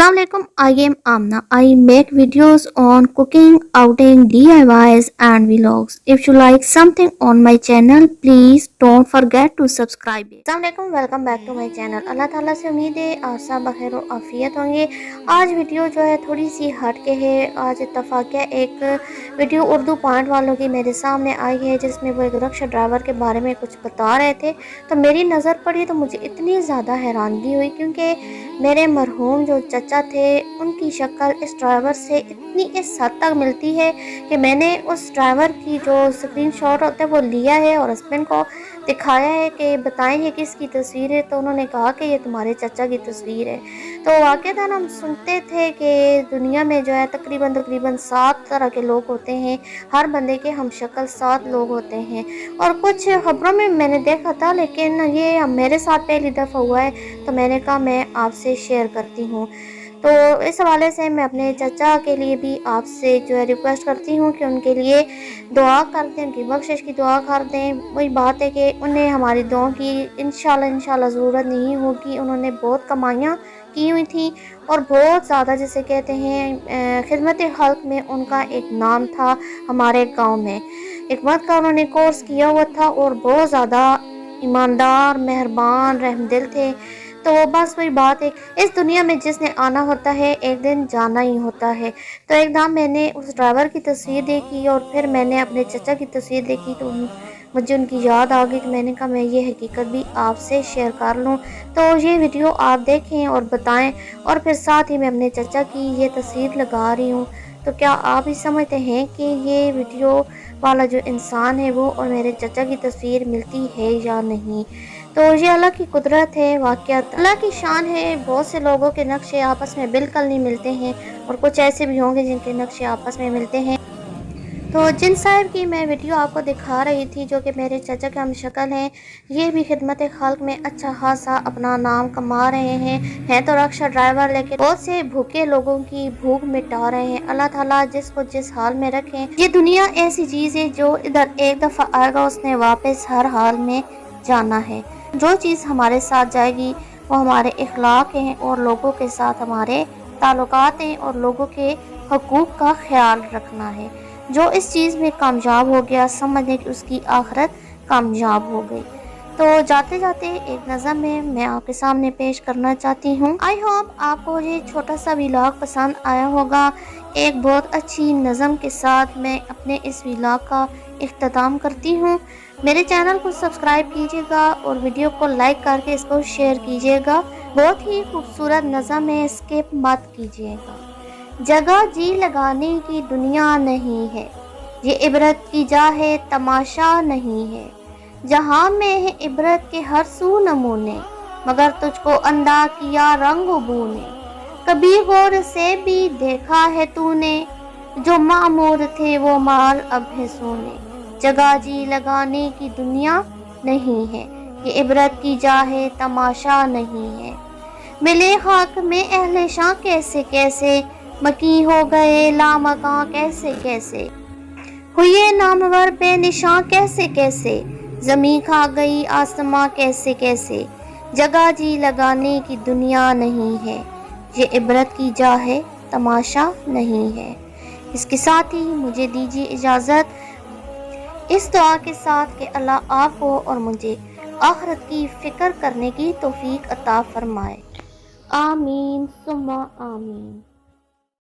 Assalamualaikum, I am Amna. I make videos on cooking, outing, DIYs and vlogs. If you like something on my channel, please don't forget to subscribe. Assalamualaikum, welcome back to my channel. अल्लाह ताला से उम्मीद है आप सब बखैर और आफियत होंगे। आज video जो है थोड़ी सी हट के है। आज इत्तफाक़िया एक वीडियो उर्दू पॉइंट वालों की मेरे सामने आई है जिसमें वो एक रिक्शा ड्राइवर के बारे में कुछ बता रहे थे, तो मेरी नज़र पड़ी तो मुझे इतनी ज़्यादा हैरानगी हुई क्योंकि मेरे मरहूम जो चचा थे उनकी शक्ल इस ड्राइवर से इतनी इस हद तक मिलती है कि मैंने उस ड्राइवर की जो स्क्रीनशॉट होता है वो लिया है और हस्बैंड को दिखाया है कि बताएं ये किसकी तस्वीर है, तो उन्होंने कहा कि ये तुम्हारे चचा की तस्वीर है। तो वाक़ईतन हम सुनते थे कि दुनिया में जो है तकरीबन 7 तरह के लोग होते हैं, हर बंदे के हम शक्ल 7 लोग होते हैं और कुछ खबरों में मैंने देखा था, लेकिन ये मेरे साथ पहली दफ़ा हुआ है तो मैंने कहा मैं आपसे शेयर करती हूँ। तो इस हवाले से मैं अपने चचा के लिए भी आपसे जो है रिक्वेस्ट करती हूँ कि उनके लिए दुआ कर दें, उनकी बख्शिश की दुआ कर दें। वही बात है कि उन्हें हमारी दुआओं की इंशाल्लाह ज़रूरत नहीं होगी। उन्होंने बहुत कमाइयाँ की हुई थी और बहुत ज़्यादा जिसे कहते हैं खिदमत खल्क में उनका एक नाम था हमारे गाँव में। हिकमत का उन्होंने कोर्स किया हुआ था और बहुत ज़्यादा ईमानदार, मेहरबान, रहमदिल थे। तो बस वही बात है, इस दुनिया में जिसने आना होता है एक दिन जाना ही होता है। तो एकदम मैंने उस ड्राइवर की तस्वीर देखी और फिर मैंने अपने चचा की तस्वीर देखी तो मुझे उनकी याद आ गई। तो मैंने कहा मैं ये हकीकत भी आपसे शेयर कर लूँ, तो ये वीडियो आप देखें और बताएं। और फिर साथ ही मैं अपने चचा की ये तस्वीर लगा रही हूँ। तो क्या आप ही समझते हैं कि ये वीडियो वाला जो इंसान है वो और मेरे चचा की तस्वीर मिलती है या नहीं? तो ये अल्लाह की कुदरत है, वाक़यात अल्लाह की शान है। बहुत से लोगों के नक्शे आपस में बिल्कुल नहीं मिलते हैं और कुछ ऐसे भी होंगे जिनके नक्शे आपस में मिलते हैं। तो जिन साहब की मैं वीडियो आपको दिखा रही थी जो कि मेरे चचा के हम शक्ल हैं, ये भी खिदमत खल्क में अच्छा खासा अपना नाम कमा रहे हैं तो रिक्शा ड्राइवर, लेकिन बहुत से भूखे लोगों की भूख मिटा रहे हैं। अल्लाह ताला जिसको जिस हाल में रखें। ये दुनिया ऐसी चीज़ है जो इधर एक दफ़ा आएगा उसने वापस हर हाल में जाना है। जो चीज़ हमारे साथ जाएगी वो हमारे इखलाक हैं और लोगों के साथ हमारे ताल्लुकात हैं और लोगों के हकूक़ का ख्याल रखना है। जो इस चीज़ में कामयाब हो गया समझने कि उसकी आखिरत कामयाब हो गई। तो जाते जाते एक नज़म में मैं आपके सामने पेश करना चाहती हूँ। आई होप आपको ये छोटा सा व्लॉग पसंद आया होगा। एक बहुत अच्छी नज़म के साथ मैं अपने इस व्लॉग का इख्तिताम करती हूँ। मेरे चैनल को सब्सक्राइब कीजिएगा और वीडियो को लाइक करके इसको शेयर कीजिएगा। बहुत ही खूबसूरत नज़म है, स्किप मत कीजिएगा। जगह जी लगाने की दुनिया नहीं है, ये इबरत की जा है तमाशा नहीं है। जहाँ में है इबरत के हर सू नमूने, मगर तुझको अंधा किया रंग बू ने। कभी गौर से भी देखा है तूने, जो मामूर थे वो माल अब है सोने। जगह जी लगाने की दुनिया नहीं है, ये इबरत की जा है तमाशा नहीं है। मिले खाक में अहले शाह कैसे कैसे, मकी हो गए लामकां कैसे कैसे। हुए नामवर बेनिशां कैसे कैसे, ज़मीं खा गई आसमां कैसे कैसे। जगह जी लगाने की दुनिया नहीं है, ये इबरत की जा है तमाशा नहीं है। इसके साथ ही मुझे दीजिए इजाज़त, इस दुआ के साथ कि अल्लाह आपको और मुझे आखिरत की फ़िक्र करने की तौफीक अता फरमाए। आमीन सुम्मा आमीन।